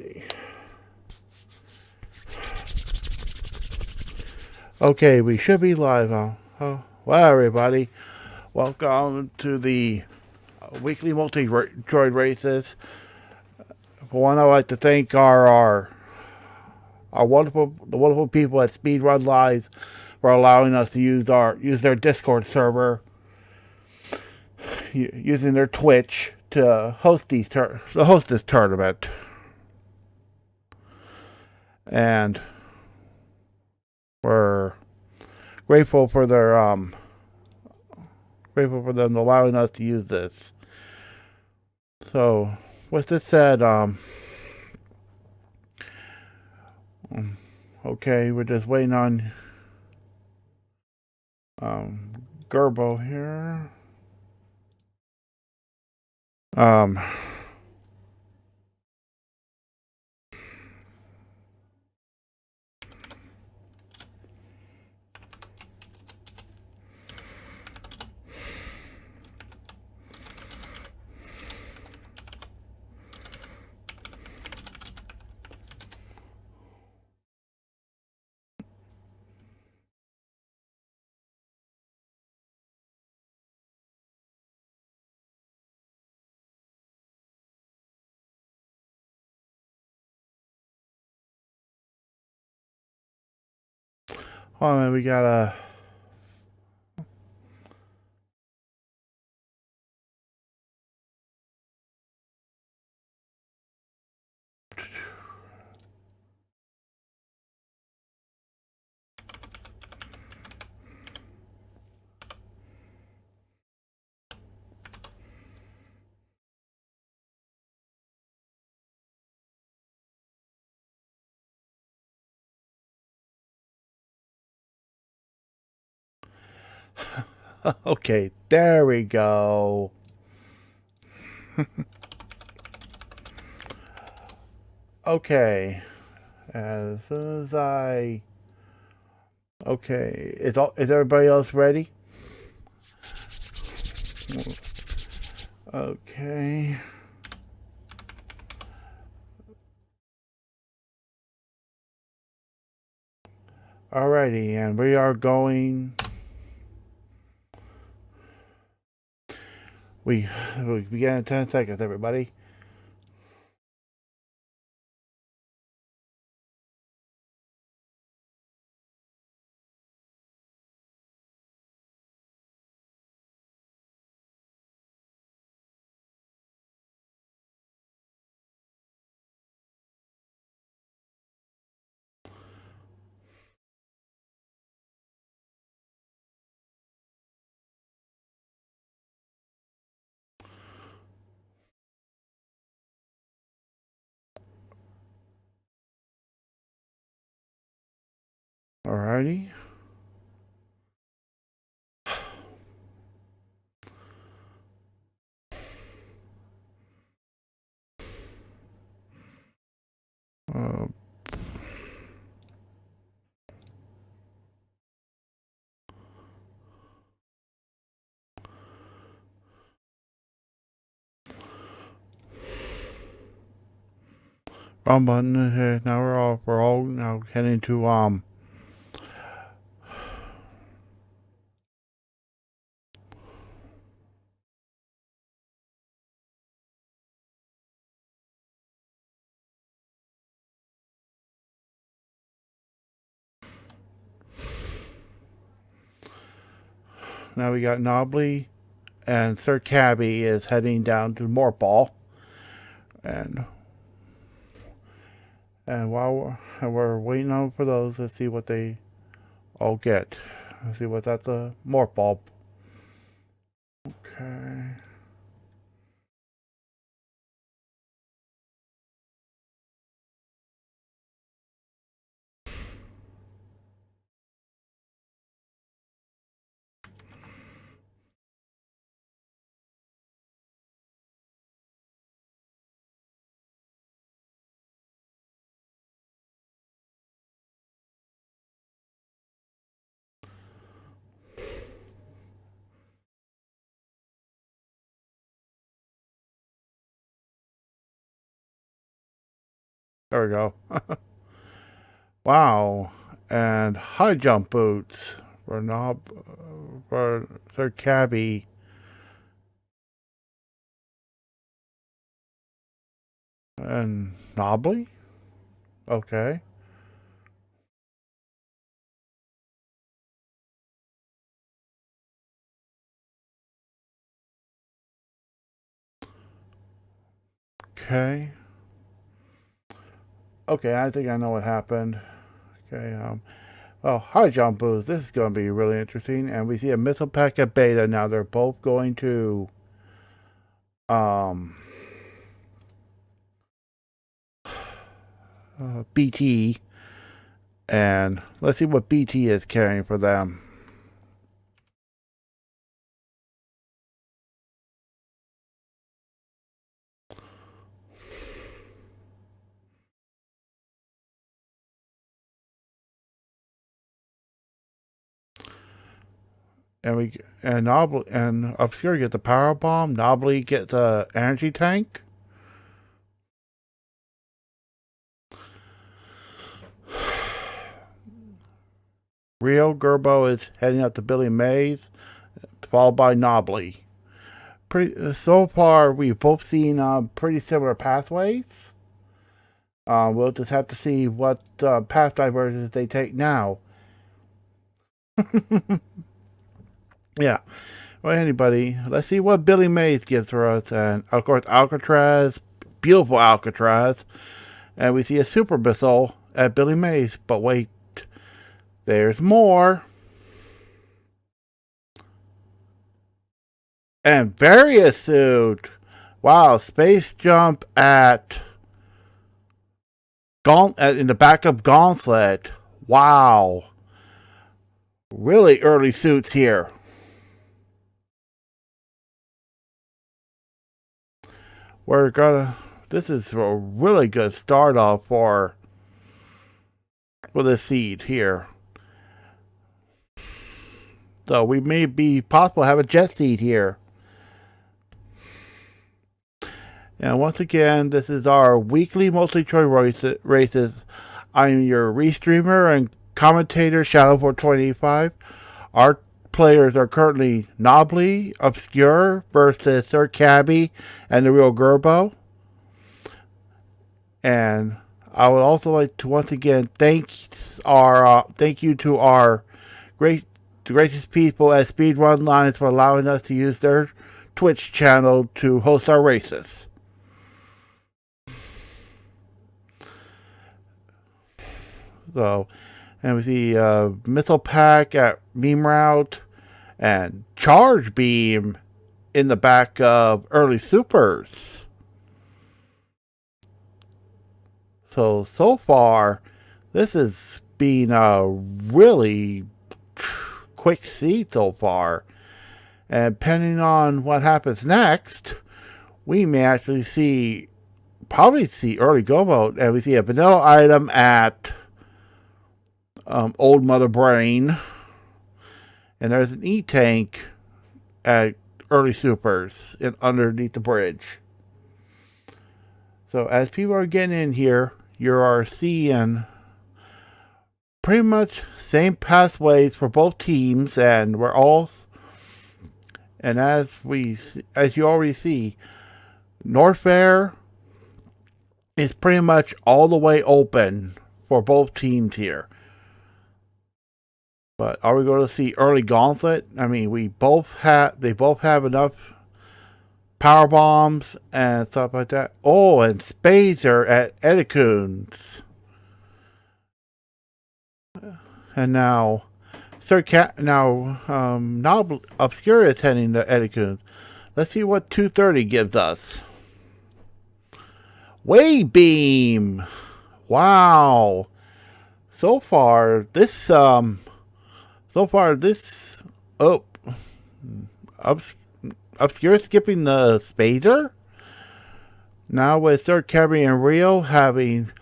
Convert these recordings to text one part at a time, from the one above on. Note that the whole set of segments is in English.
Alrighty. Okay, we should be live. Well, everybody, welcome to the weekly Multitroid races. For one, I'd like to thank our wonderful people at Speedrun Live for allowing us to use their Discord server, using their Twitch to host this tournament. And we're grateful for them allowing us to use this. So, with this said, okay, we're just waiting on Gerbo here. Hold on, we gotta. Okay, there we go. Okay, as soon as I. Okay, is everybody else ready? Okay. Alrighty, and we are going. We begin in 10 seconds, everybody. Alrighty. Wrong button. Now we're all now heading to Now we got Nobly, and SirCabby is heading down to Morpall, and while we're waiting on for those, let's see what they all get. Let's see what's at the Morpall. Okay. There we go. Wow. And high jump boots for SirCabby. And Nobly? Okay. Okay. Okay, I think I know what happened. Okay, well, high jump boots. This is going to be really interesting. And we see a missile packet beta now. They're both going to BT. And let's see what BT is carrying for them. And Nobly and Obscure get the power bomb. Nobly get the energy tank. TheRealGRBow is heading up to Billy Mays, followed by Nobly. So far, we've both seen pretty similar pathways. We'll just have to see what path diversions they take now. Yeah. Well, anybody, let's see what Billy Mays gives for us. And, of course, Alcatraz, beautiful Alcatraz. And we see a super missile at Billy Mays. But wait, there's more. And Various suit. Wow, space jump at in the backup gauntlet. Wow. Really early suits here. This is a really good start off for the seed here. So we may be possible to have a jet seed here. And once again, this is our weekly Multitroid races. I'm your restreamer and commentator, Shadow425. Our players are currently Nobly, Obscure versus SirCabby and TheRealGRBow. And I would also like to once again thank you to our gracious people at Speedrun Lines for allowing us to use their Twitch channel to host our races. So, and we see Missile Pack at Beam Route and Charge Beam in the back of Early Supers. So far, this has been a really quick seed so far. And depending on what happens next, we may actually probably see early go mode. And we see a vanilla item at Old Mother Brain. And there's an E-Tank at Early Supers underneath the bridge. So as people are getting in here, you are seeing pretty much same pathways for both teams, and as you already see, Norfair is pretty much all the way open for both teams here. But are we going to see early gauntlet? I mean, they both have enough power bombs and stuff like that. Oh, and Spazer at Edicoons. And now Obscure is heading to Edicoons. Let's see what 230 gives us. Wave Beam. Wow. So far this Obscure skipping the Spazer. Now with SirCabby and Rio having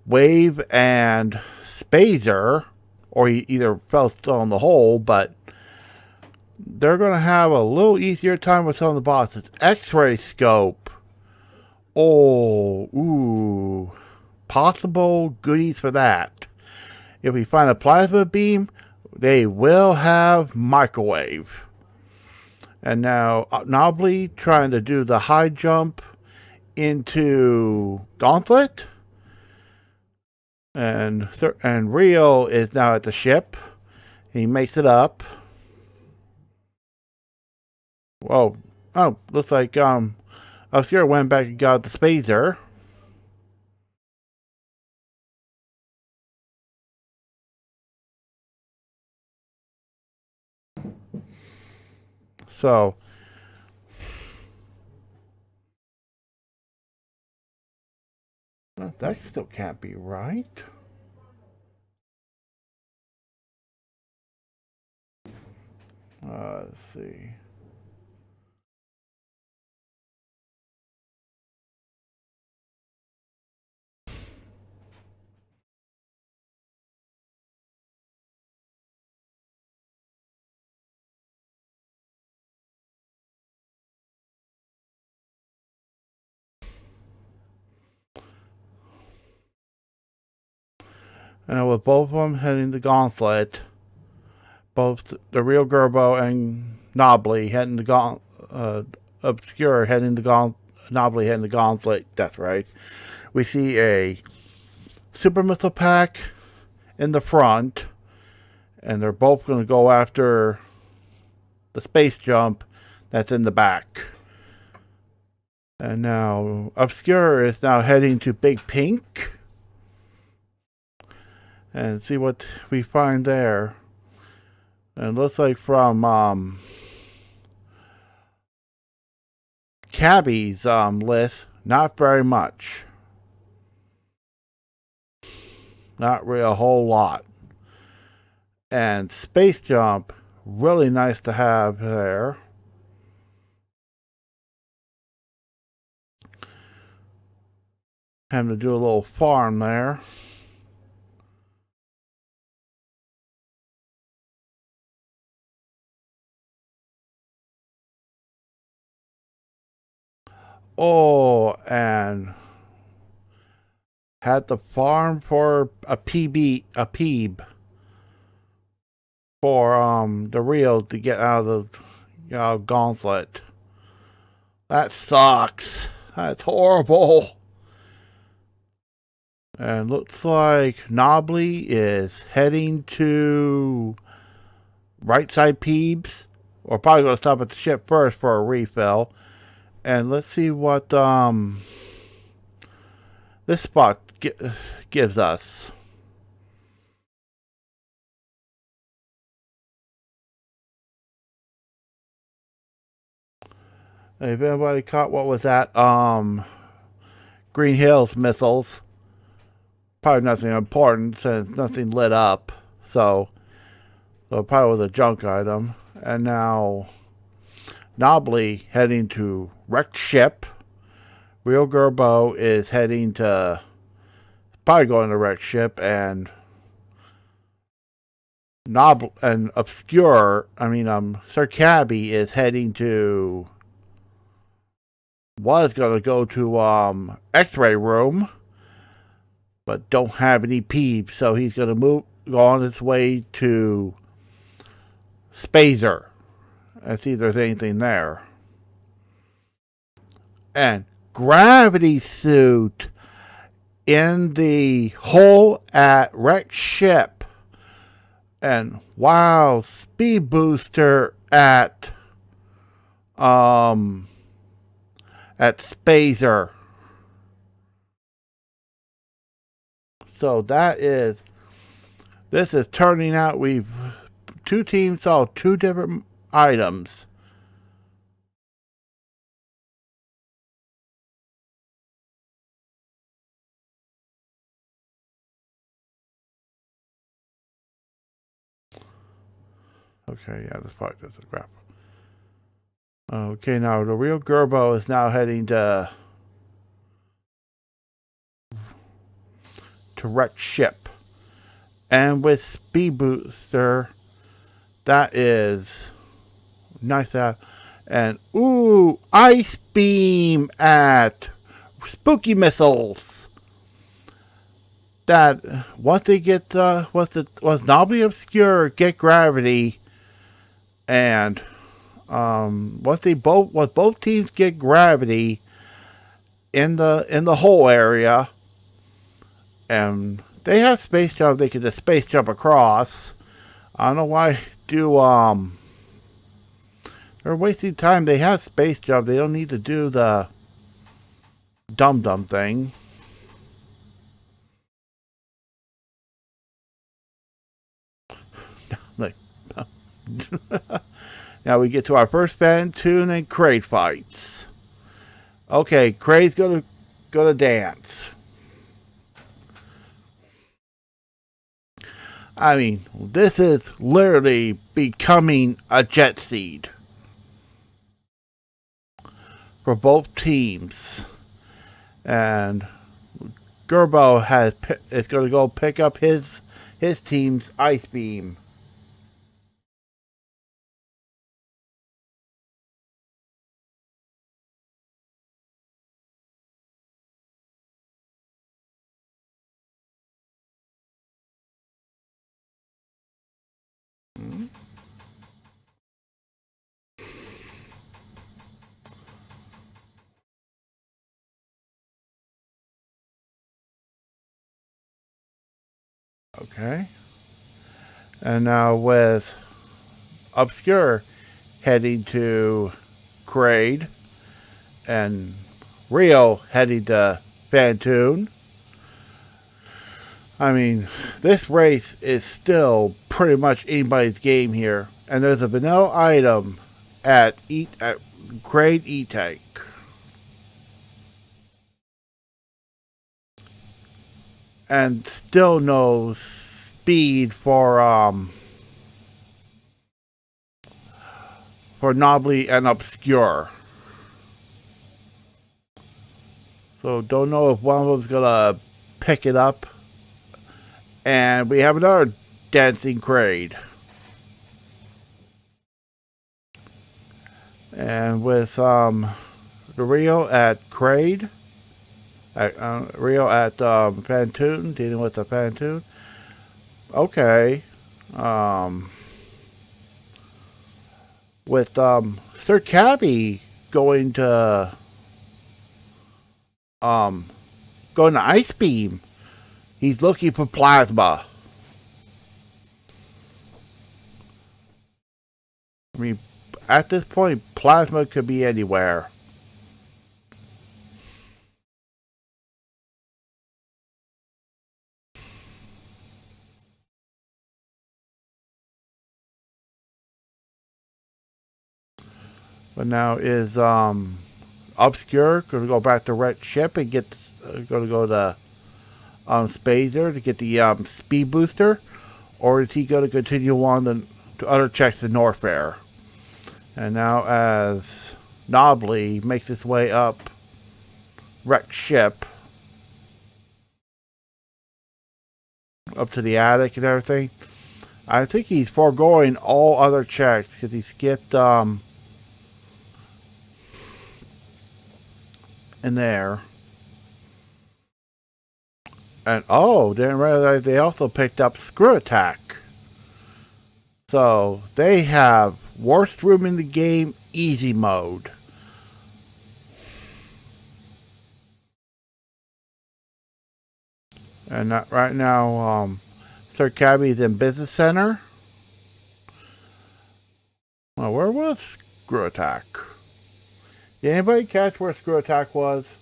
Wave and Spazer, or he either fell still in the hole, but they're going to have a little easier time with some of the bosses. X-ray scope. Oh, ooh. possible goodies for that. If we find a plasma beam, they will have microwave. And now Nobly trying to do the high jump into Gauntlet. And Rio is now at the ship. He makes it up. Whoa. Oh, looks like Obscure went back and got the spacer. So that still can't be right. Let's see. And with both of them heading to Gauntlet, both TheRealGRBow and Nobly heading to Obscure heading to Nobly heading to Gauntlet. That's right. We see a super missile pack in the front, and they're both going to go after the space jump that's in the back. And now Obscure is now heading to Big Pink and see what we find there. And it looks like from Cabby's list, not very much. Not really a whole lot. And Space Jump, really nice to have there. Having to do a little farm there. Oh, and had to farm for a PB for the Real to get out of the Gauntlet. That sucks. That's horrible. And looks like Nobly is heading to right side Peebs. We're probably going to stop at the ship first for a refill. And let's see what this spot gives us. If anybody caught what was that, Green Hills missiles. Probably nothing important since nothing lit up. So it probably was a junk item. And now Nobly heading to wrecked ship. TheRealGRBow is heading to probably going to wrecked ship, and SirCabby is heading to was gonna go to X-ray room, but don't have any peeps, so he's gonna go on his way to Spazer and see if there's anything there. And gravity suit in the hole at wrecked ship. And wow, speed booster at Spazer. So this is turning out, two teams saw two different items. Okay, yeah, this part doesn't grab. Okay, now TheRealGRBow is now heading to wrecked ship. And with speed booster, that is nice to have. And ooh, ice beam at spooky missiles. that once they get once Nobly Obscure get gravity, and once both teams get gravity in the whole area, and they have space jump, they can just space jump across. I don't know why they're wasting time. They have space jump. They don't need to do the dum thing. Like, now we get to our first Phantoon and Kraid fights. Okay, Kraid's gonna dance. I mean, this is literally becoming a jet seed for both teams, and Gerbo is going to go pick up his team's ice beam. Okay. And now with Obscure heading to Kraid and Rio heading to Phantoon. I mean, this race is still pretty much anybody's game here. And there's a vanilla item at Kraid E-Tank. And still no speed for Nobly and Obscure. So don't know if one of them's gonna pick it up. And we have another dancing Kraid. And with the Rio at Kraid, Rio at Phantoon, dealing with the Phantoon. Okay. With SirCabby going to Ice Beam. He's looking for plasma. I mean, at this point, plasma could be anywhere. But now is Obscure going to go back to Red Ship and going to go to Spazer to get the speed booster, or is he going to continue on to other checks in Norfair? And now as Nobly makes his way up Wrecked Ship up to the attic and everything, I think he's foregoing all other checks because he skipped in there. And didn't realize they also picked up Screw Attack. So they have worst room in the game, easy mode. And right now, SirCabby is in Business Center. Well, where was Screw Attack? Did anybody catch where Screw Attack was?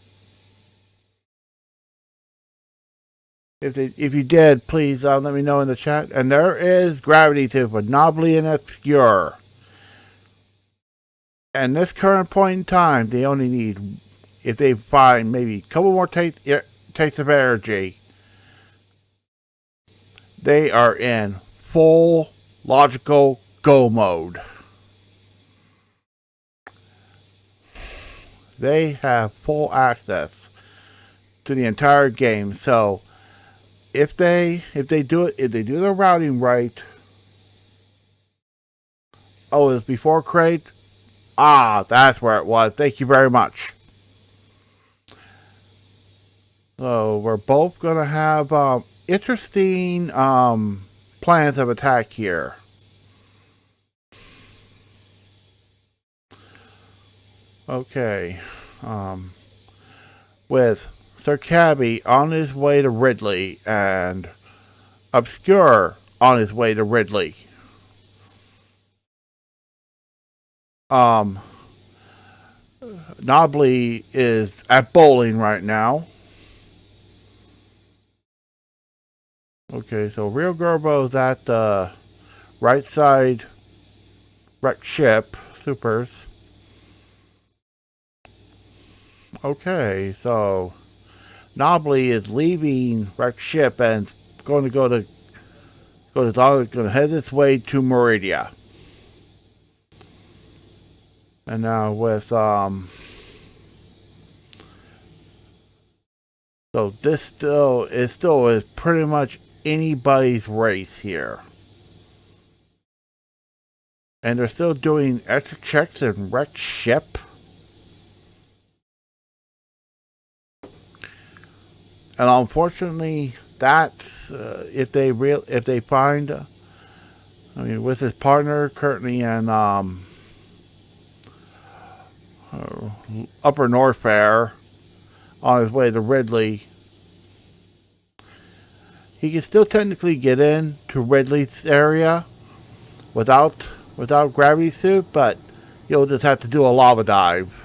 If you did, please let me know in the chat. And there is Gravity too for Nobly and Obscure. And this current point in time, they only need, if they find maybe a couple more tastes of energy, they are in full logical go mode. They have full access to the entire game. So if they do their routing right. Oh, it was before Kraid? That's where it was. Thank you very much. So we're both gonna have interesting plans of attack here. Okay. With SirCabby on his way to Ridley and Obscure on his way to Ridley. Nobly is at bowling right now. Okay, so TheRealGRBow is at the right side wrecked ship, supers. Okay, so Nobly is leaving wrecked ship and going to head its way to Meridia. And now with so this still is pretty much anybody's race here. And they're still doing extra checks and wrecked ship. And unfortunately, that's if they find, I mean, with his partner currently in Upper North Fair on his way to Ridley, he can still technically get in to Ridley's area without gravity suit, but you'll just have to do a lava dive.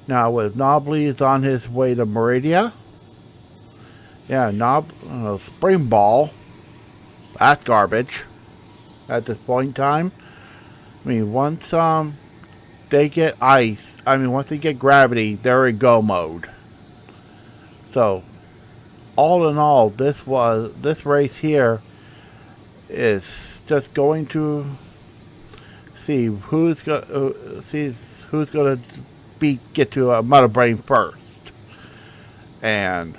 Now with Nobly is on his way to Meridia. Yeah, Spring Ball. That's garbage at this point in time. I mean, once they get ice, once they get gravity, they're in go mode. So, all in all, this race here is just going to see who's going to get to a Mother Brain first. And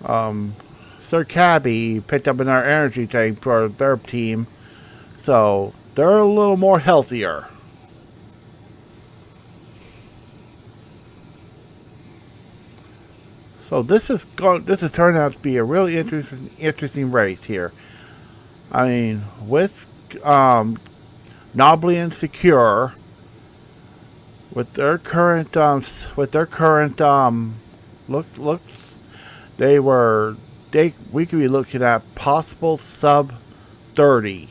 SirCabby picked up another energy tank for their team, so they're a little more healthier. So this is turning out to be a really interesting race here. I mean, with Nobly and Secure, with their current looks, we could be looking at possible sub 30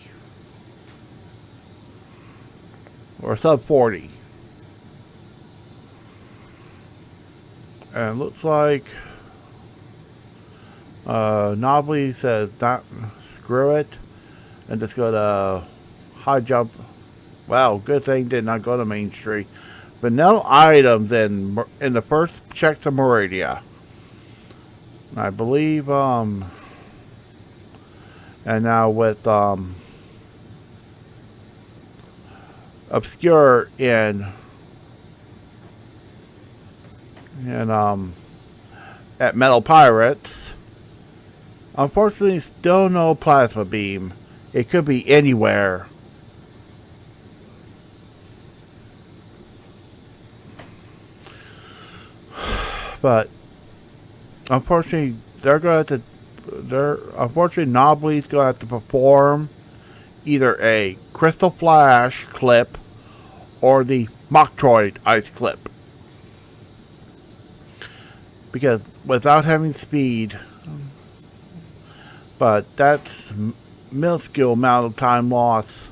or sub 40. And it looks like Nobly says not screw it and just go to high jump. Well, good thing did not go to Main Street. But no items in the first check to Meridia. I believe and now with Obscure in at Metal Pirates. Unfortunately, still no plasma beam. It could be anywhere. But unfortunately, unfortunately, Nobly's going to have to perform either a Crystal Flash clip or the Multitroid ice clip. Because without having speed, but that's minuscule amount of time loss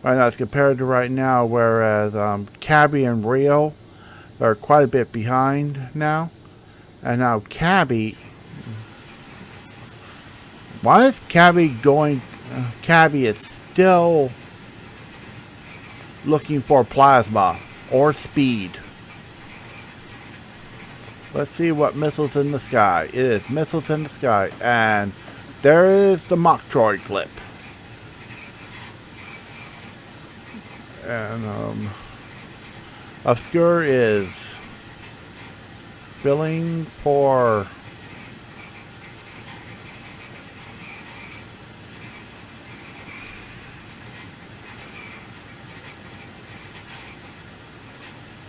right now as compared to right now, whereas Cabby and Rio are quite a bit behind now. And now Cabby, why is Cabby going? Cabby is still looking for plasma or speed. Let's see what missiles in the sky. It is missiles in the sky, and there is the Multitroid clip. And Obscure is filling for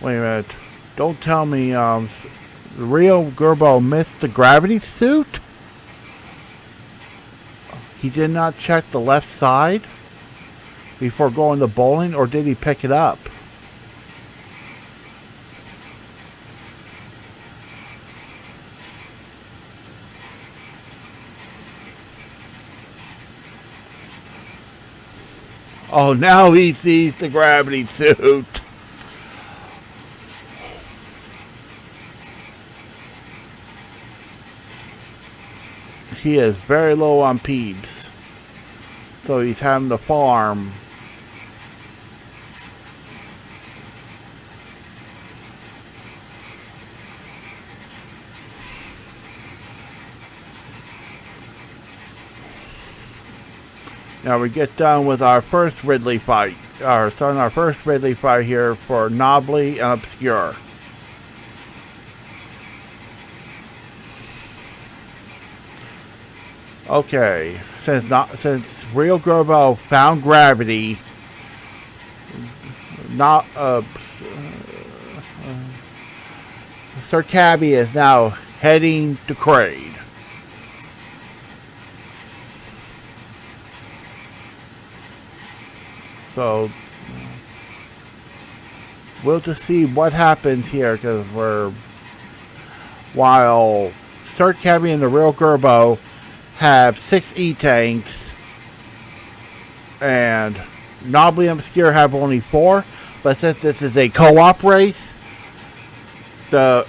wait a minute. Don't tell me the real Gerbo missed the gravity suit? He did not check the left side before going to bowling, or did he pick it up? Oh, now he sees the gravity suit. He is very low on peeps, so he's having to farm. Now we get done with our first Ridley fight. Starting our first Ridley fight here for Nobly and Obscure. Okay, since TheRealGRBow found gravity, SirCabby is now heading to Kraid. So we'll just see what happens here, because while SirCabby and TheRealGRBow have 6 E-tanks and Nobly and Obscure have only 4, but since this is a co-op race, the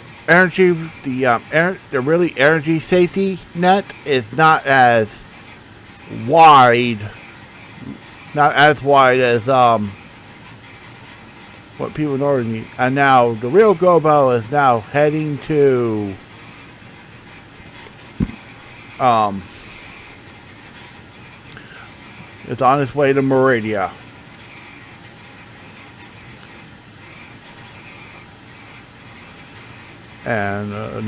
really energy safety net is not as wide as what people normally need. And now TheRealGRBow is now heading to it's on its way to Meridia. And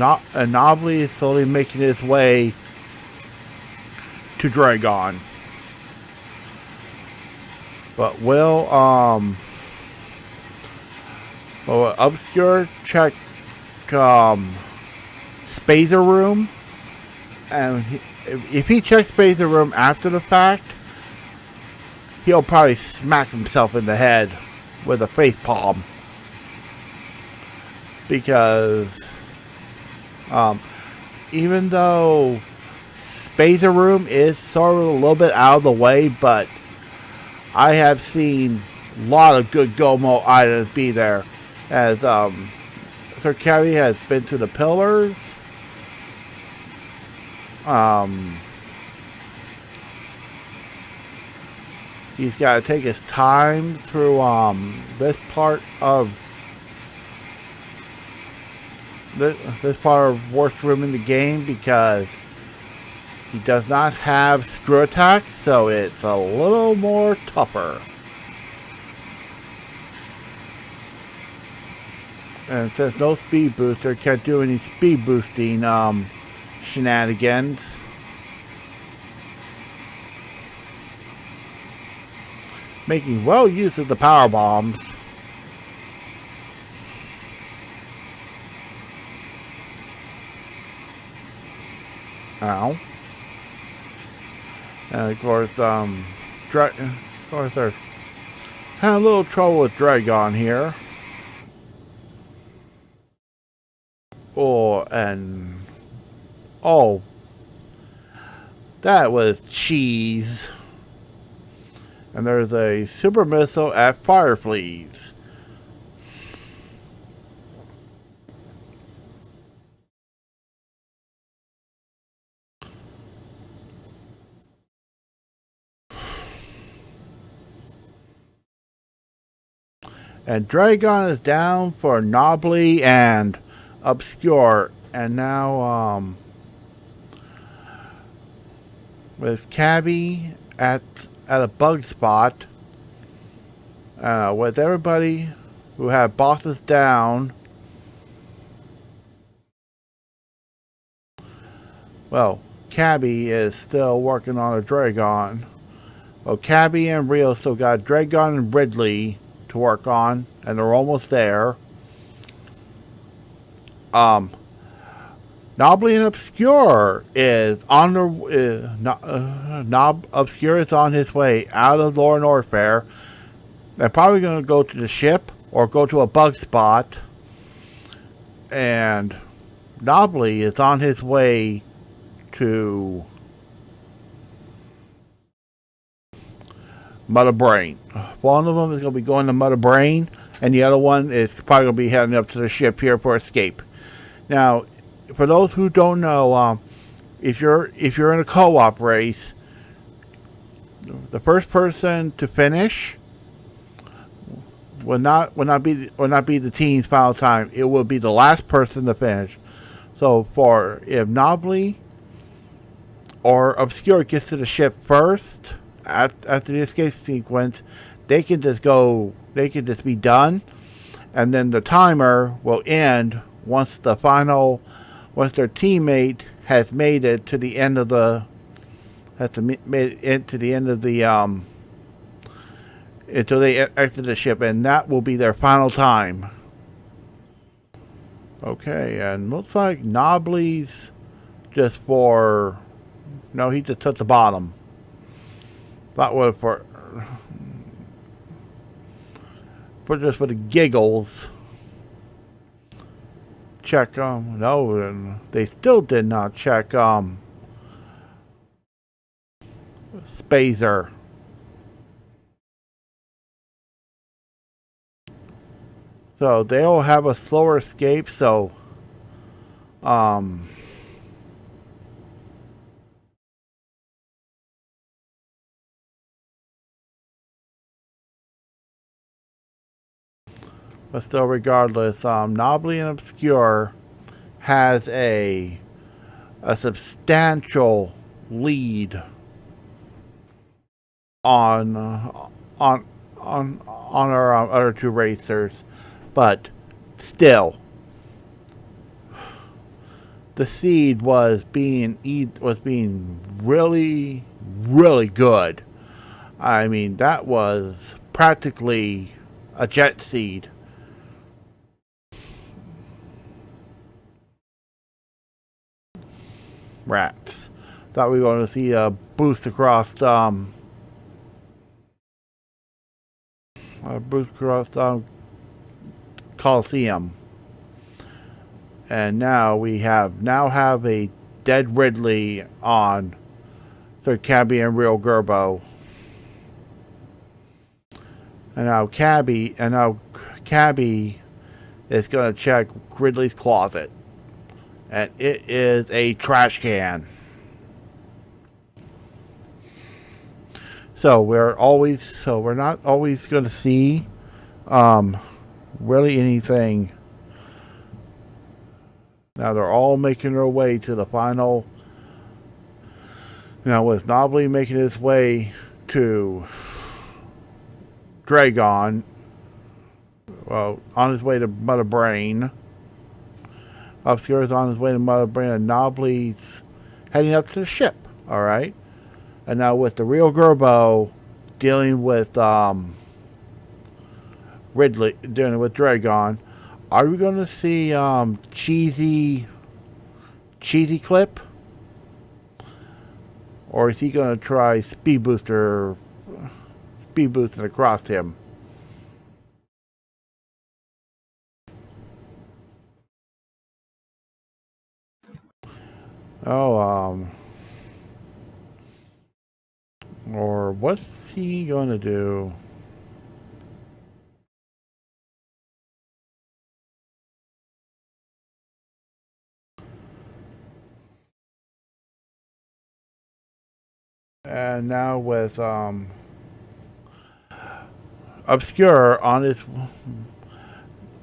Nobly is slowly making its way to Dragon. But will Obscure check Spazer Room? And if he checks Spazer Room after the fact, he'll probably smack himself in the head with a face palm. Because even though Spazer Room is sort of a little bit out of the way, but I have seen a lot of good Gomo items be there. As SirCabby has been to the pillars. He's got to take his time through this part of worst room in the game, because he does not have screw attack, so it's a little more tougher. And since no speed booster, can't do any speed boosting shenanigans. Making well use of the power bombs. Ow. And of course, they're having a little trouble with Dragon here. Oh, that was cheese. And there's a super missile at Fireflies. And Dragon is down for Nobly and Obscure. And now, with Cabby at a bug spot, with everybody who have bosses down. Well, Cabby is still working on a Dragon. Well, Cabby and Rio still got Dragon and Ridley to work on, and they're almost there. Nobly and Obscure is on the Obscure is on his way out of Lore Norfair. They're probably going to go to the ship or go to a bug spot, and Nobly is on his way to Mother Brain. One of them is going to be going to Mother Brain, and the other one is probably going to be heading up to the ship here for escape. Now, for those who don't know, if you're in a co-op race, the first person to finish will not be the team's final time. It will be the last person to finish. So if Nobly or Obscure gets to the ship first after the escape sequence, they can just be done, and then the timer will end once their teammate has made it to the end of the until they exit the ship, and that will be their final time. Okay, and looks like Nobly's just for... No, he just took the bottom. That was for just for the giggles. Check, no, they still did not check, Spazer. So they'll have a slower escape, so but still, regardless, Nobly and Obscure has a substantial lead on our other two racers, but still, the seed was being really, really good. I mean, that was practically a jet seed. Rats. Thought we were going to see a boost across Coliseum. And now we have a dead Ridley on SirCabby and TheRealGRBow. And now Cabby is going to check Ridley's closet. And it is a trash can. So we're not always going to see really anything. Now they're all making their way to the final. Now with Nobly making his way to Dragon, well, on his way to Mother Brain. Obscure is on his way to Mother Brain, and Nobly's heading up to the ship. All right, and now with TheRealGRBow dealing with Dragon, are we going to see cheesy clip, or is he going to try speed boosting across him? Oh, or what's he going to do? And now with Obscure on his...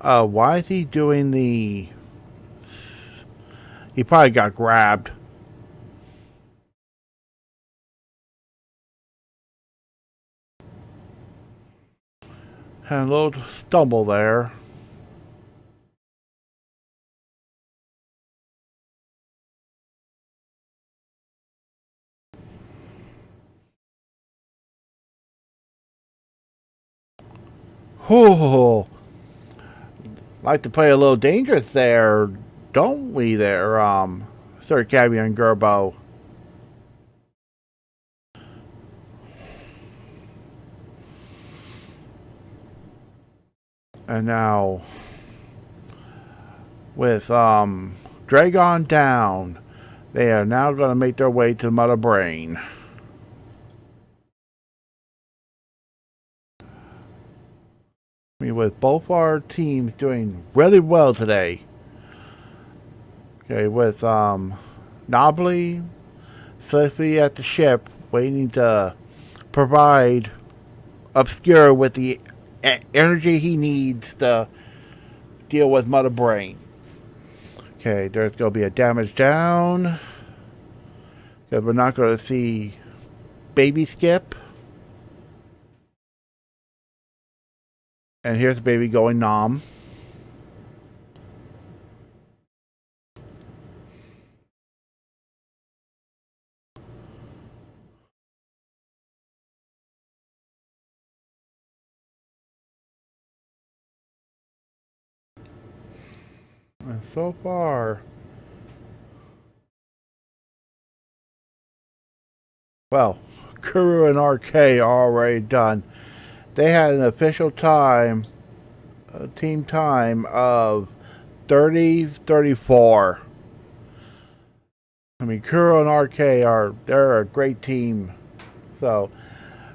why is he doing the... He probably got grabbed. And a little stumble there. Like to play a little dangerous there, don't we there, SirCabby and Gerbo? And now, with, Dragon down, they are now going to make their way to Mother Brain. I mean, with both our teams doing really well today. Okay, with Nobly safely at the ship, waiting to provide Obscure with the energy he needs to deal with Mother Brain. Okay, there's going to be a damage down. Because we're not going to see Baby Skip. And here's Baby going nom. And so far, well, Kuru and RK are already done. They had an official time, team time of 30-34. I mean, Kuro and RK they're a great team. So,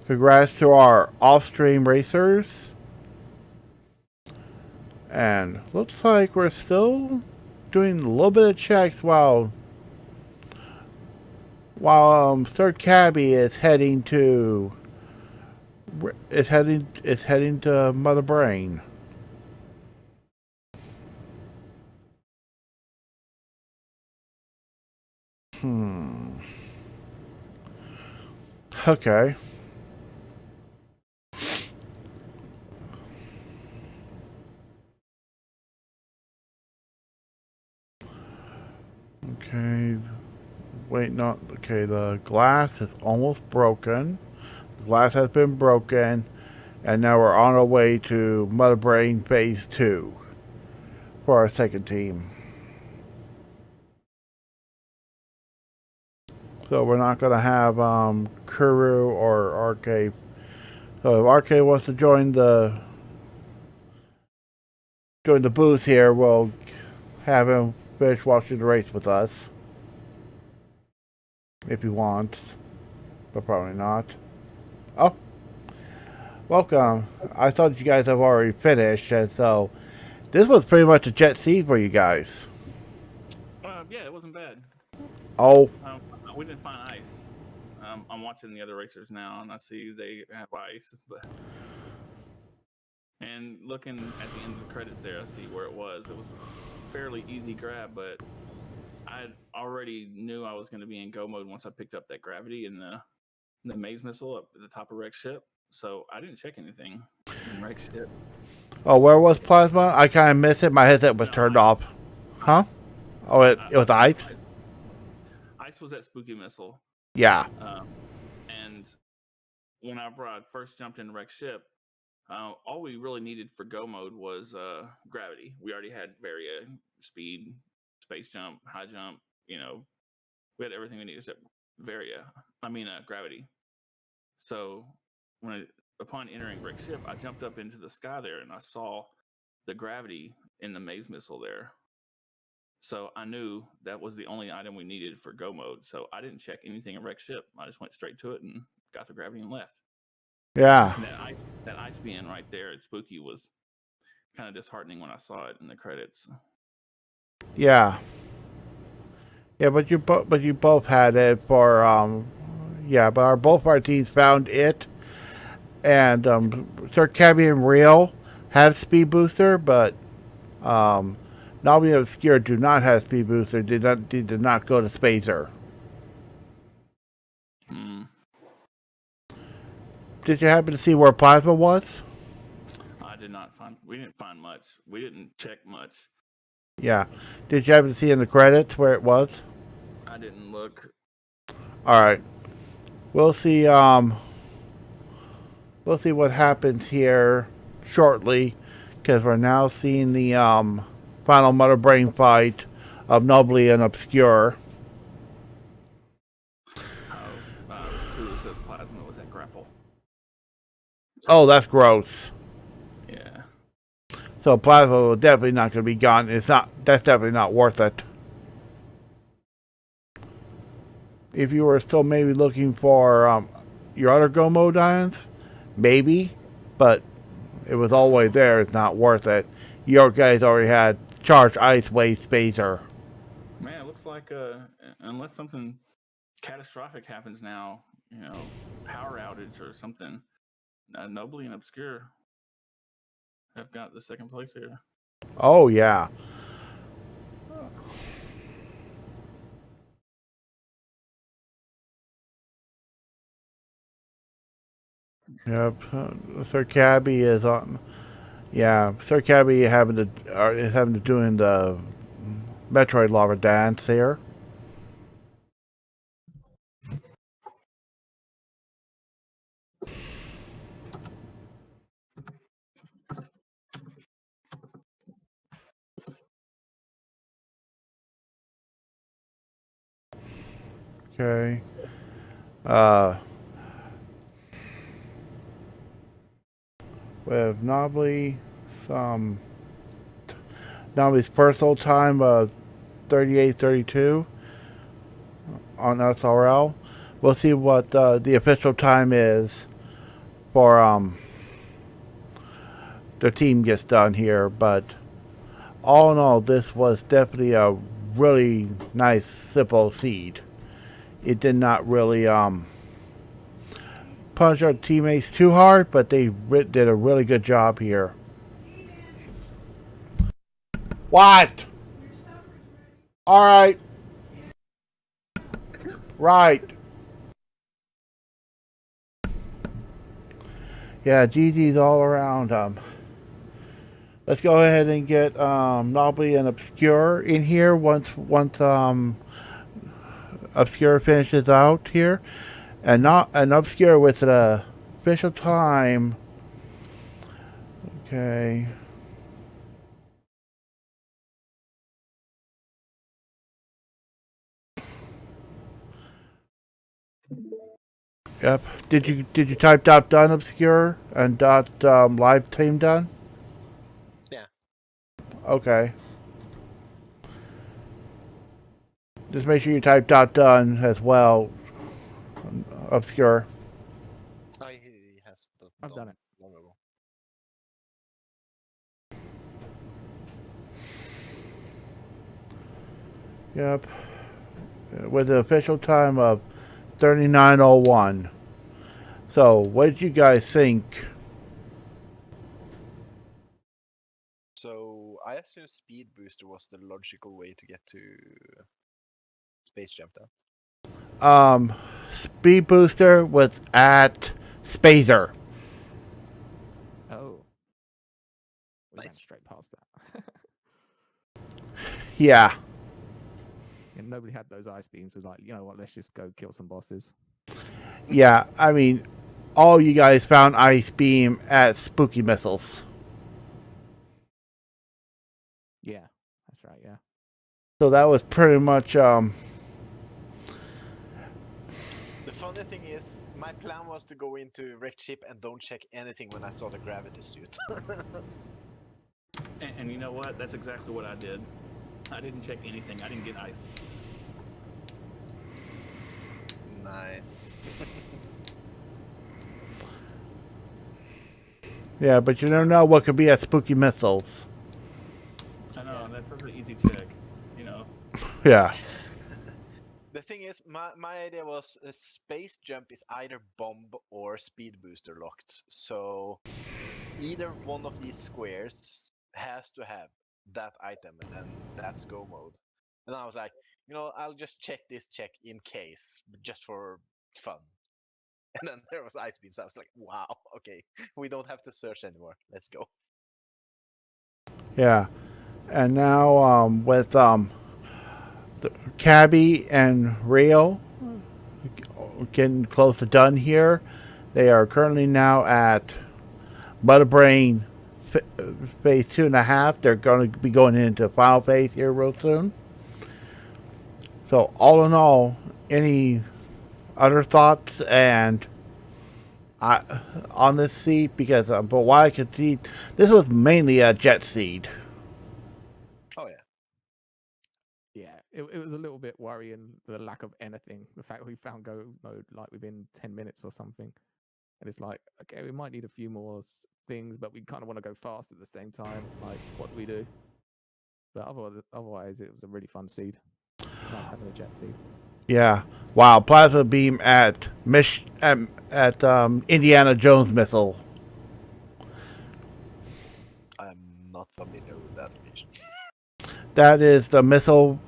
congrats to our off-stream racers. And looks like we're still doing a little bit of checks while SirCabby is heading to Mother Brain. Okay. Okay. Wait, not okay. The glass is almost broken. The glass has been broken, and now we're on our way to Mother Brain Phase 2 for our second team. So we're not going to have Kuru or RK. So if RK wants to join the booth here, we'll have him finish watching the race with us. If he wants. But probably not. Oh. Welcome. I thought you guys have already finished, and so this was pretty much a jet seat for you guys. Yeah, it wasn't bad. Oh. We didn't find ice. I'm watching the other racers now, and I see they have ice. And looking at the end of the credits there, I see where it was. It was a fairly easy grab, but I already knew I was going to be in go mode once I picked up that gravity and the maze missile up at the top of Rex ship. So I didn't check anything in Rex ship. Oh, where was Plasma? I kind of missed it. My headset was turned off. Huh? Oh, it was ice? Ice was that spooky missile. Yeah. And whenever I first jumped into Rex ship, all we really needed for go mode was gravity. We already had Varia, speed, space jump, high jump. You know, we had everything we needed except gravity. So upon entering Rick's ship, I jumped up into the sky there and I saw the gravity in the maze missile there. So I knew that was the only item we needed for go mode. So I didn't check anything in Rex ship. I just went straight to it and got the gravity and left. Yeah. And that ice being right there at Spooky was kind of disheartening when I saw it in the credits. Yeah. Yeah, but you both had it for but both our teams found it, and SirCabby and Real have speed booster, but Nobly and Obscure do not have speed booster. Did not go to Spacer. Did you happen to see where Plasma was? I did not find. We didn't find much. We didn't check much. Yeah. Did you happen to see in the credits where it was? I didn't look. All right. We'll see. We'll see what happens here shortly, because we're now seeing the final Mother Brain fight of Nobly and Obscure. Oh, Kulu says plasma was at grapple. Oh, that's gross. Yeah. So plasma will definitely not going to be gone. That's definitely not worth it. If you were still maybe looking for your other go mode diamonds, maybe, but it was always there. It's not worth it. Your guys already had charged ice wave spacer. Man, it looks like unless something catastrophic happens now, power outage or something, Nobly and Obscure have got the second place here. Oh yeah. Yep. SirCabby is on. Yeah, SirCabby is having to doing the Metroid lava dance here. Okay. With Nobly's personal time of 38:32 on SRL. We'll see what the official time is for the team gets done here, but all in all, this was definitely a really nice, simple seed. It did not really punish our teammates too hard, but they did a really good job here. What? All right. Right. Yeah, GG's all around. Let's go ahead and get Nobly and Obscure in here once Obscure finishes out here, and not an Obscure with the official time. Okay. Yep. Did you type done Obscure and live team done? Yeah. Okay. Just make sure you type done as well. Obscure. Oh, he has I've done it. long ago. Yep. With the official time of 39:01. So, what did you guys think? So I assume speed booster was the logical way to get to space jump then. Speed booster was at Spacer. Oh. We went Nice. straight past that. Yeah. And nobody had those ice beams. It was like, you know what, let's just go kill some bosses. Yeah, I mean, all you guys found Ice Beam at Spooky Missiles. Yeah, that's right, yeah. So that was pretty much, The funny thing is, my plan was to go into wrecked ship and don't check anything when I saw the gravity suit. And you know what? That's exactly what I did. I didn't check anything. I didn't get ice. Nice. yeah, but you never know what could be at Spooky Missiles. I know, Yeah. that's a pretty easy check. Yeah. The thing is, my idea was a space jump is either bomb or speed booster locked. So either one of these squares has to have that item, and that's go mode. And I was like, I'll just check this check in case, just for fun. And then there was ice beams. I was like, wow, okay, we don't have to search anymore. Let's go. Yeah. And now with the Cabby and Rail getting close to done here, they are currently now at Mudbrain phase 2.5. They're going to be going into final phase here real soon. So all in all, any other thoughts and on this seed? Because but what I could see, this was mainly a jet seed. Oh yeah. Yeah, it was a little bit worrying, the lack of anything. The fact we found go mode like within 10 minutes or something. And it's like, okay, we might need a few more things, but we kind of want to go fast at the same time. It's like, what do we do? But otherwise, it was a really fun seed. Nice having a jet seed. Yeah. Wow. Plasma beam at Indiana Jones missile. I'm not familiar with that location. That is the missile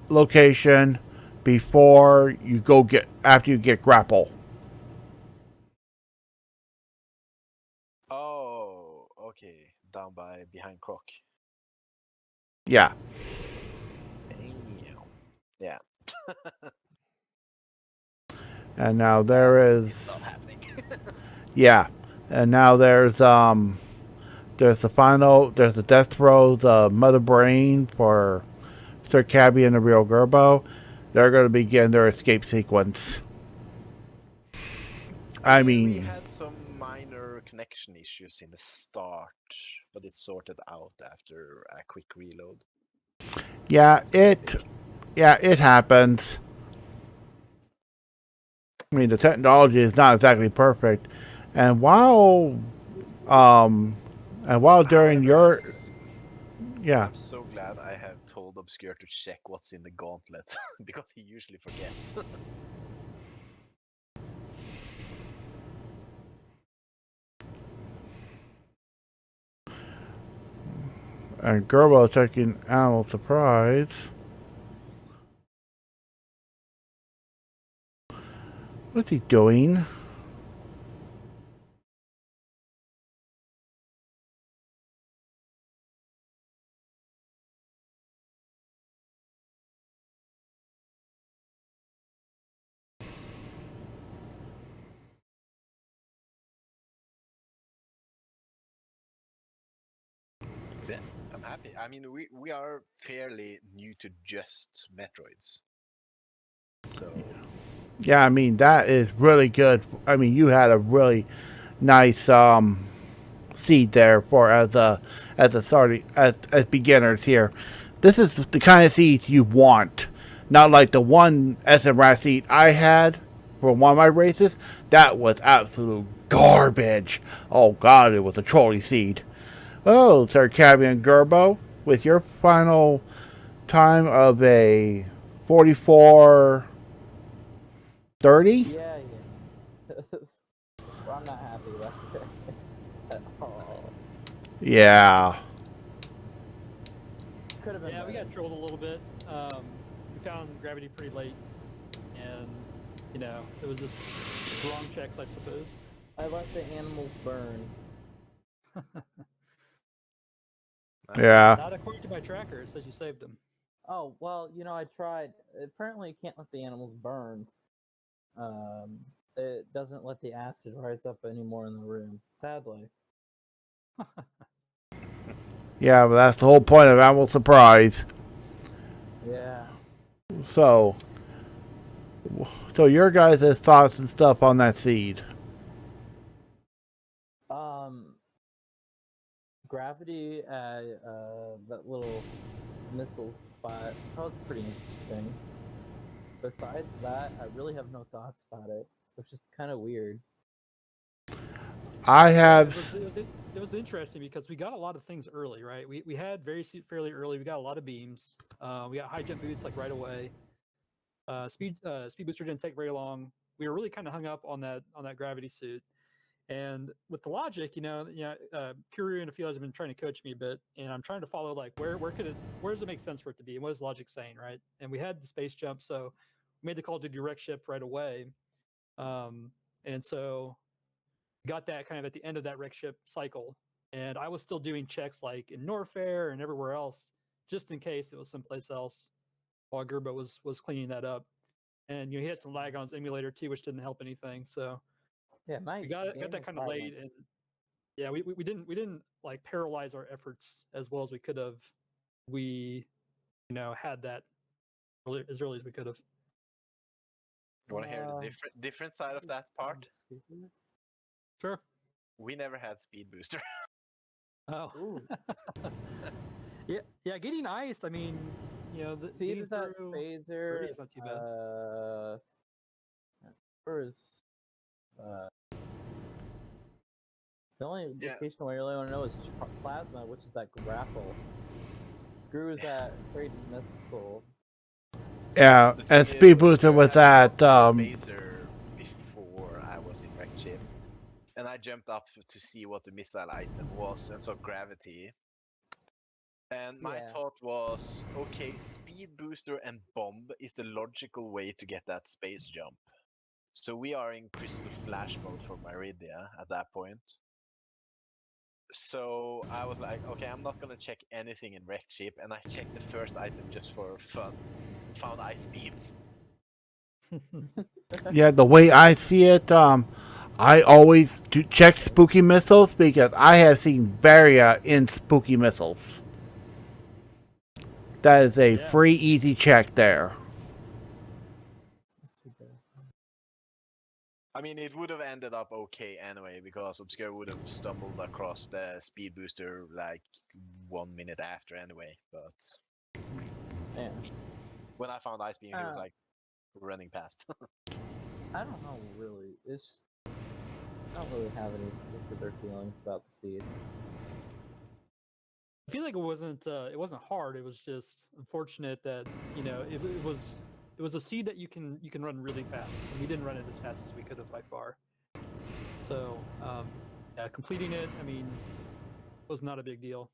location before you go get after you get grapple. Oh, okay. Down by behind Croc. Yeah. Damn. Yeah. And now there It's not is happening. yeah. And now there's the death throws Mother Brain for SirCabby and TheRealGRBow. They're going to begin their escape sequence. I we mean, had some minor connection issues in the start, but it's sorted out after a quick reload. yeah, It's it happens. I mean, the technology is not exactly perfect, and while during However, your yeah, I'm so glad I have told Obscure to check what's in the gauntlet because he usually forgets. and Gerbo checking Animal Surprise. What's he doing? Yeah, I'm happy. I mean, we are fairly new to just Metroids. So Yeah, I mean that is really good. I mean, you had a really nice seed there for as starting as beginners here. This is the kind of seeds you want, not like the one SRL seed I had for one of my races. That was absolute garbage. Oh god, it was a trolley seed. Oh, SirCabby and GRBow, with your final time of a 44:30. Yeah. Well, I'm not happy about it at all. Yeah. Could have been Yeah, we better. got trolled a little bit. We found gravity pretty late, and it was just wrong checks, I suppose. I let the animals burn. Yeah. Not according to my tracker. It says you saved them. Oh, well, I tried. Apparently, you can't let the animals burn. It doesn't let the acid rise up anymore in the room, sadly. Yeah, but that's the whole point of Animal Surprise. Yeah. So, your guys' thoughts and stuff on that seed. Gravity at that little missile spot, that was pretty interesting. Besides that, I really have no thoughts about it. It's just kind of weird. I Yeah, have. it was interesting because we got a lot of things early, right? We had fairly early. We got a lot of beams. We got high jump boots like right away. Speed booster didn't take very long. We were really kind of hung up on that gravity suit. And with the logic, Curie and a few others have been trying to coach me a bit, and I'm trying to follow like where does it make sense for it to be, and what is logic saying, right? And we had the space jump, so we made the call to direct ship right away, and so got that kind of at the end of that wreck ship cycle, and I was still doing checks like in Norfair and everywhere else, just in case it was someplace else, while Gerbo was cleaning that up, and he had some lag on his emulator too, which didn't help anything, so. Yeah, my We got game that is kind of lagging. late, and yeah, we didn't like paralyze our efforts as well as we could have. We had that as early as we could have. You want to hear the different side of that part? Sure. We never had speed booster. Oh. Ooh. Yeah. Getting ice. I mean, the Speed getting of that through Spazer. Meridia is not too bad. First, the only Yeah. location where I really want to know is Plasma, which is that grapple. Screw is that trade missile. Yeah, The thing and is, Speed Booster I was had at jumped to Spacer before I was in wreck chip, and I jumped up to see what the missile item was and saw gravity. And my thought was, okay, speed booster and bomb is the logical way to get that space jump. So we are in crystal flash mode for Meridia at that point. So I was like, okay, I'm not gonna check anything in wreck chip, and I checked the first item just for fun. Found ice beams. Yeah, the way I see it, I always do check spooky missiles because I have seen Varia in spooky missiles. That is a Yeah. free, easy check there. I mean, it would have ended up okay anyway, because Obscure would have stumbled across the speed booster like 1 minute after anyway. But Yeah. when I found ice beam, he was like running past. I don't know, really. It's just, I don't really have any particular feelings about the seed. I feel like it wasn't hard. It was just unfortunate that it was a seed that you can run really fast, and we didn't run it as fast as we could have by far. So yeah, completing it, I mean, was not a big deal.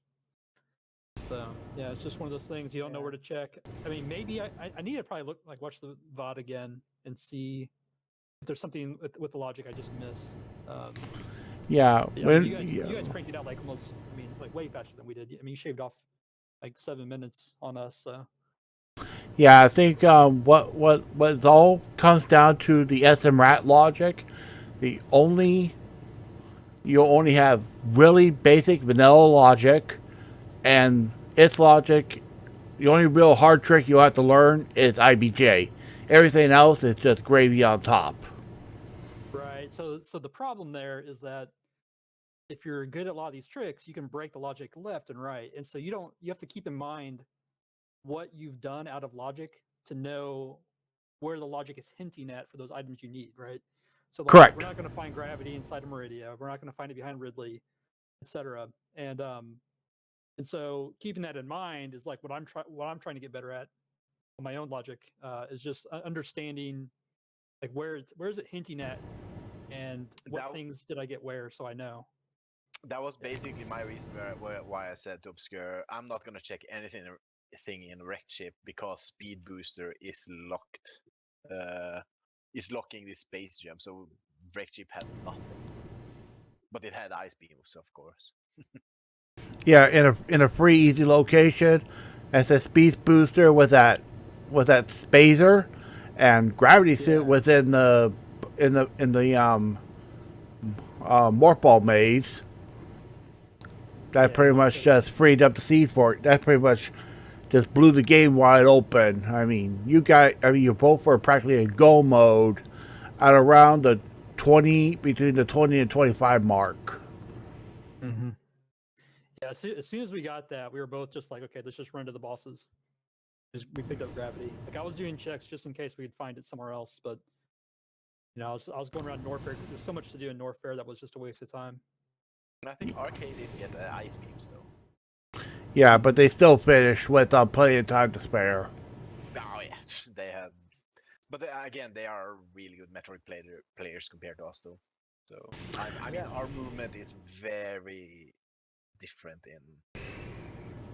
So yeah, it's just one of those things you don't know where to check. I mean, maybe I need to probably watch the VOD again and see if there's something with the logic I just missed. Yeah, Yeah, I mean, you guys cranked it out like almost, I mean, like way faster than we did. I mean, you shaved off like 7 minutes on us. So. Yeah, I think what it all comes down to the SMRAT logic. You'll only have really basic vanilla logic, and its logic. The only real hard trick you'll have to learn is IBJ. Everything else is just gravy on top. Right. So the problem there is that if you're good at a lot of these tricks, you can break the logic left and right, and so you have to keep in mind what you've done out of logic to know where the logic is hinting at for those items you need, right? So like, Correct. we're not going to find gravity inside of Meridia. We're not going to find it behind Ridley, etc. And so keeping that in mind is like what I'm trying to get better at on my own logic is just understanding like where is it hinting at, and what things did I get where, so I know. That was basically my reason why I said to Obscure, I'm not gonna check anything in wreck chip because speed booster is locked, is locking this space jump. So wreck chip had nothing, but it had ice beams, of course. Yeah, in a free easy location, as a speed booster was at Spazer, and gravity suit was in the morph ball maze. That pretty much just freed up the seed for it. That pretty much just blew the game wide open. I mean, you both were practically in go mode at around between the 20 and 25 mark. Mm-hmm. Yeah, as soon as we got that, we were both just like, okay, let's just run to the bosses. We picked up gravity. Like, I was doing checks just in case we'd find it somewhere else, but I was going around Norfair. There's so much to do in Norfair that was just a waste of time. And I think Arcade didn't get ice beams though. Yeah, but they still finished with plenty of time to spare. Oh yeah, they had. But again, they are really good Metroid players compared to us though. So I mean, our movement is very different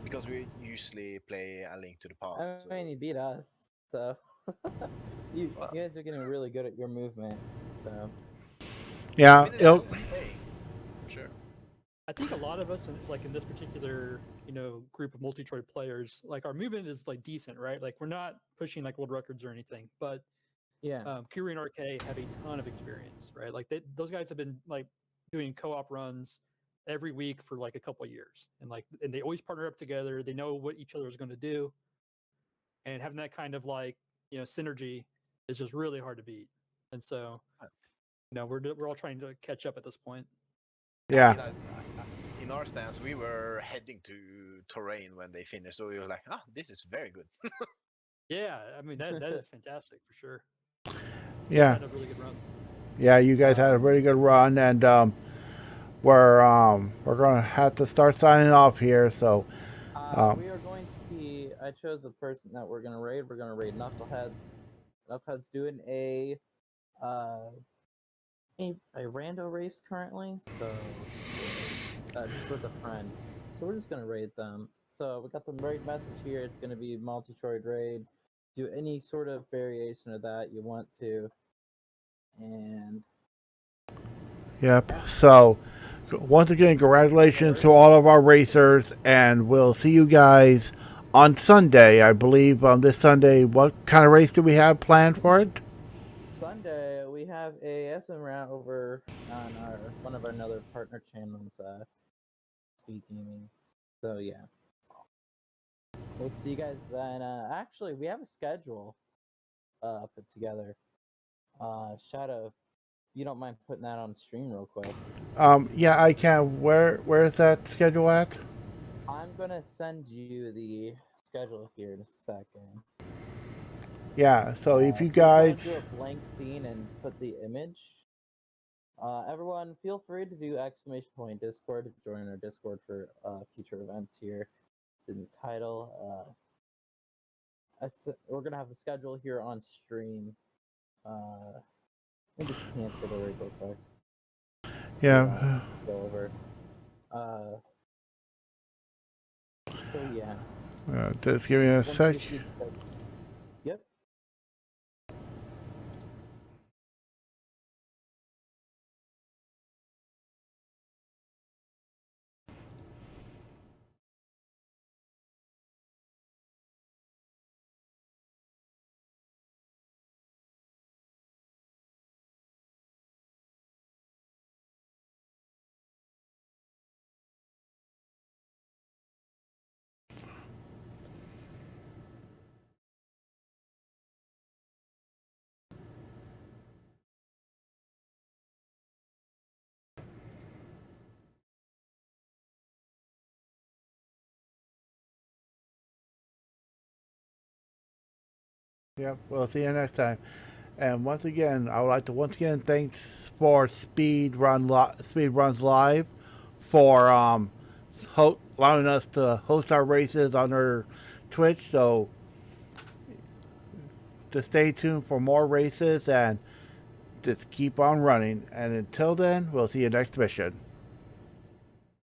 because we usually play A Link to the Past. I mean, you beat us, so you guys are getting really good at your movement. So yeah, for sure. I think a lot of us, in this particular group of Multitroid players, like our movement is like decent, right? Like we're not pushing like world records or anything, but Kiri and RK have a ton of experience, right? Like those guys have been like doing co-op runs every week for like a couple of years, and they always partner up together. They know what each other is going to do, and having that kind of like synergy is just really hard to beat. And so we're all trying to catch up at this point. Yeah. I mean, in our stance, we were heading to terrain when they finished, so we were like, this is very good. Yeah, I mean that is fantastic for sure. Yeah. Had a really good run. Yeah, you guys had a really good run, and we're gonna have to start signing off here. So We are going to be. I chose a person that we're gonna raid. We're gonna raid Knucklehead. Knucklehead's doing a rando race currently, so just with a friend. So we're just gonna raid them. So we got the raid message here. It's gonna be Multitroid raid. Do any sort of variation of that you want to, and yep. So once again, congratulations to all of our racers, and we'll see you guys on Sunday. I believe on this Sunday. What kind of race do we have planned for it? Sunday we have a SM round over on one of our another partner channels, Speed Gaming. So yeah, we'll see you guys then. Actually, we have a schedule put together. Shadow, if you don't mind putting that on stream real quick. Yeah, I can. Where is that schedule at? I'm gonna send you the schedule here in a second. Yeah. So if you If wanna guys, do a blank scene and put the image. Everyone, feel free to do !Discord to join our Discord for future events here. It's in the title. We're gonna have the schedule here on stream. Let me just cancel the raid real quick. yeah. Go over. So yeah. Just give me a sec. Yep. Yep. We'll see you next time. And once again, I would like to thanks for Speed Runs Live for allowing us to host our races on their Twitch. So just stay tuned for more races and just keep on running. And until then, we'll see you next mission.